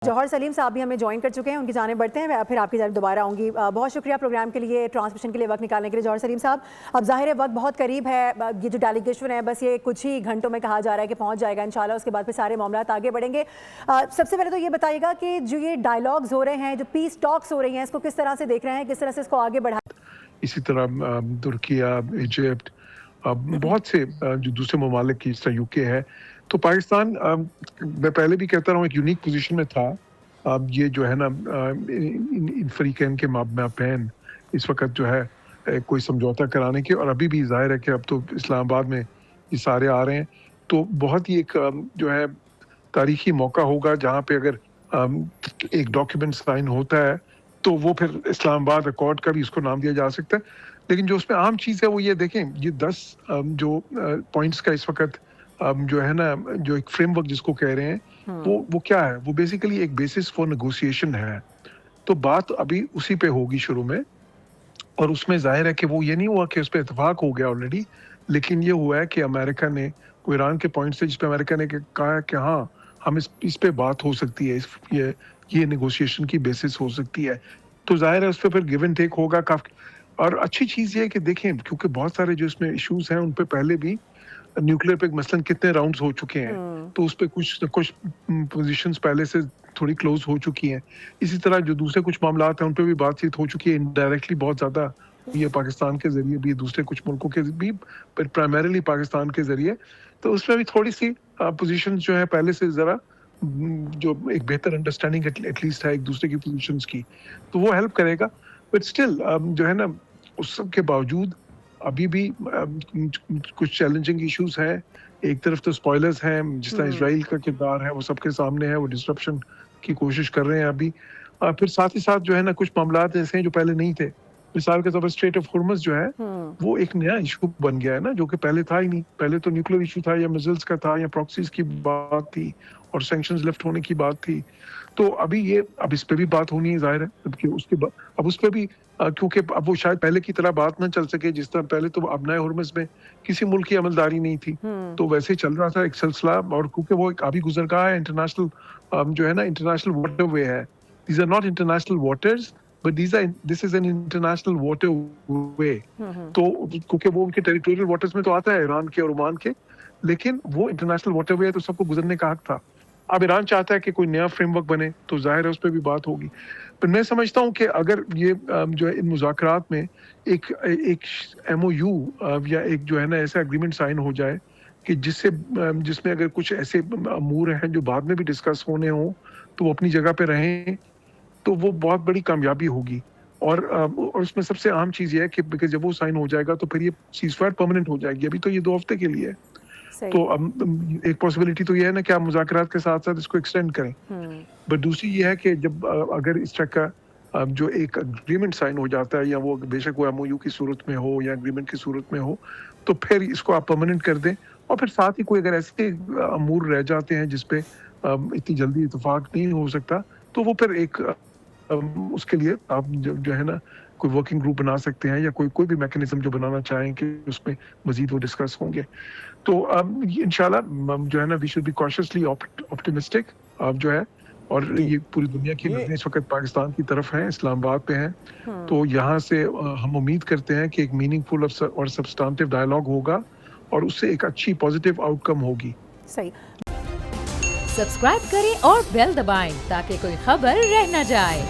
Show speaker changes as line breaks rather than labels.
جوہر سلیم صاحب بھی ہمیں جوائن کر چکے ہیں، ان کی جانب بڑھتے ہیں، پھر آپ کی جانب دوبارہ آؤں گی۔ بہت شکریہ پروگرام کے لیے، ٹرانسمیشن کے لیے وقت نکالنے کے لیے جوہر سلیم صاحب۔ اب ظاہر ہے وقت بہت قریب ہے، یہ جو ڈیلیگیشن ہے بس یہ کچھ ہی گھنٹوں میں کہا جا رہا ہے کہ پہنچ جائے گا انشاءاللہ، اس کے بعد پھر سارے معاملات آگے بڑھیں گے۔ سب سے پہلے تو یہ بتائیے گا کہ جو یہ ڈائیلاگز ہو رہے ہیں، جو پیس ٹاکس ہو رہی ہیں، اس کو کس طرح سے دیکھ رہے ہیں، کس طرح سے اس کو آگے بڑھا؟
اسی طرح ترکیہ، ایجپٹ، بہت سے جو دوسرے ممالک کی، جس طرح یو کے ہے، تو پاکستان میں پہلے بھی کہتا رہا ہوں ایک یونیک پوزیشن میں تھا۔ اب یہ جو ہے نا ان فریقین کے مابین اس وقت جو ہے کوئی سمجھوتا کرانے کے، اور ابھی بھی ظاہر ہے کہ اب تو اسلام آباد میں یہ سارے آ رہے ہیں، تو بہت ہی ایک جو ہے تاریخی موقع ہوگا جہاں پہ اگر ایک ڈاکیومنٹ سائن ہوتا ہے تو وہ پھر اسلام آباد اکارڈ کا بھی اس کو نام دیا جا سکتا ہے۔ لیکن جو اس میں عام چیز ہے وہ یہ دیکھیں، یہ 10 جو پوائنٹس کا اس وقت جو ہے نا، جو ایک فریم ورک جس کو کہہ رہے ہیں، وہ کیا ہے؟ وہ بیسیکلی ایک بیسس فار نیگوسیشن ہے۔ تو بات ابھی اسی پہ ہوگی شروع میں، اور اس میں ظاہر ہے کہ وہ یہ نہیں ہوا کہ اس پہ اتفاق ہو گیا آلریڈی، لیکن یہ ہوا ہے کہ امریکہ نے وہ ایران کے پوائنٹ سے، جس پہ امریکہ نے کہا کہ ہاں ہم اس پہ بات ہو سکتی ہے، یہ نیگوسیشن کی بیسس ہو سکتی ہے، تو ظاہر ہے اس پہ پھر گیو اینڈ ٹیک ہوگا کافی۔ اور اچھی چیز یہ ہے کہ دیکھیں، کیونکہ بہت سارے جو اس میں ایشوز ہیں ان پہ پہلے بھی نیوکلیر پہ مثلاً کتنے راؤنڈز ہو چکے ہیں، تو اس پہ کچھ پوزیشنز پہلے سے تھوڑی کلوز ہو چکی ہیں۔ اسی طرح جو دوسرے کچھ معاملات ہیں ان پہ بھی بات چیت ہو چکی ہے، انڈائریکٹلی بہت زیادہ یہ پاکستان کے ذریعے بھی، دوسرے کچھ ملکوں کے بھی، پر پرائمریلی پاکستان کے ذریعے، تو اس میں بھی تھوڑی سی پوزیشنز جو ہے پہلے سے ذرا جو ایک بہتر انڈرسٹینڈنگ ایٹ لیسٹ ہے ایک دوسرے کی پوزیشنز کی، تو وہ ہیلپ کرے گا۔ بٹ اسٹل جو ہے نا، اس سب کے باوجود ابھی بھی کچھ چیلنجنگ ایشوز ہیں۔ ایک طرف تو اسپوائلرز ہیں، جس طرح اسرائیل کا کردار ہے وہ سب کے سامنے ہے، وہ ڈسرپشن کی کوشش کر رہے ہیں ابھی۔ پھر ساتھ ہی ساتھ جو ہے نا کچھ معاملات ایسے ہیں جو پہلے نہیں تھے، مثال کے طور پر اسٹریٹ آف ہارمز جو ہے وہ ایک نیا ایشو بن گیا ہے نا، جو کہ پہلے تھا ہی نہیں۔ پہلے تو نیوکلیر ایشو تھا، یا میزائلز کا تھا، یا پراکسیز کی بات تھی، اور سینکشنز لفٹ ہونے کی بات تھی۔ تو اب اس پہ بھی بات ہونی ہے، ظاہر ہے کہ اس کے بعد اب اس پہ بھی کیونکہ اب وہ شاید پہلے کی طرح بات نہ چل سکے، جس طرح پہلے تو ابنائے ہرمز میں کسی ملک کی عملداری نہیں تھی، تو ویسے چل رہا تھا ایک سلسلہ، اور کیونکہ وہ ایک ابھی گزر گیا ہے انٹرنیشنل جو ہے نا انٹرنیشنل واٹر وے ہے، these are not international waters but this is an international waterway. تو کیونکہ وہ ان کے ٹیریٹوریل واٹرز میں تو آتا ہے، ایران کے اور عمان کے، لیکن وہ انٹرنیشنل واٹر وے ہے تو سب کو گزرنے کا حق تھا۔ اب ایران چاہتا ہے کہ کوئی نیا فریم ورک بنے، تو ظاہر ہے اس پہ بھی بات ہوگی۔ پر میں سمجھتا ہوں کہ اگر یہ جو ہے ان مذاکرات میں ایک ایم او یو یا ایک جو ہے نا ایسا اگریمنٹ سائن ہو جائے کہ جس میں اگر کچھ ایسے امور ہیں جو بعد میں بھی ڈسکس ہونے ہوں تو وہ اپنی جگہ پہ رہیں، تو وہ بہت بڑی کامیابی ہوگی۔ اور اس میں سب سے اہم چیز یہ ہے کہ جب وہ سائن ہو جائے گا تو پھر یہ سیز فائر پرماننٹ ہو جائے گی۔ ابھی تو یہ 2 ہفتے کے لیے ہے، تو ایک پاسبلٹی تو یہ ہے نا کہ آپ مذاکرات کے ساتھ ساتھ اس کو ایکسٹینڈ کریں۔ بٹ دوسری یہ ہے کہ جب اگر اس طرح کا جو ایک اگریمنٹ سائن ہو جاتا ہے، یا وہ بے شک وہ ایم او یو کی صورت میں ہو یا اگریمنٹ کی صورت میں ہو، تو پھر اس کو آپ پرماننٹ کر دیں، اور پھر ساتھ ہی کوئی اگر ایسے امور رہ جاتے ہیں جس پہ اتنی جلدی اتفاق نہیں ہو سکتا، تو وہ پھر ایک اس کے لیے آپ جو ہے نا کوئی ورکنگ گروپ بنا سکتے ہیں، یا کوئی بھی میکینزم جو بنانا چاہیں کہ اس میں مزید وہ ڈسکس ہوں گے۔ تو انشاءاللہ جو ہے نا we should be cautiously optimistic جو ہے، اور یہ پوری دنیا کی نظریں اس وقت پاکستان کی طرف ہیں، اسلام آباد پہ ہیں، تو یہاں سے ہم امید کرتے ہیں کہ ایک میننگ فل اور سبسٹانٹیو ڈائلاگ ہوگا، اور اس سے ایک اچھی پازیٹیو آؤٹ کم ہوگی۔
صحیح۔
سبسکرائب کریں اور بیل دبائیں تاکہ کوئی خبر رہ نہ جائے۔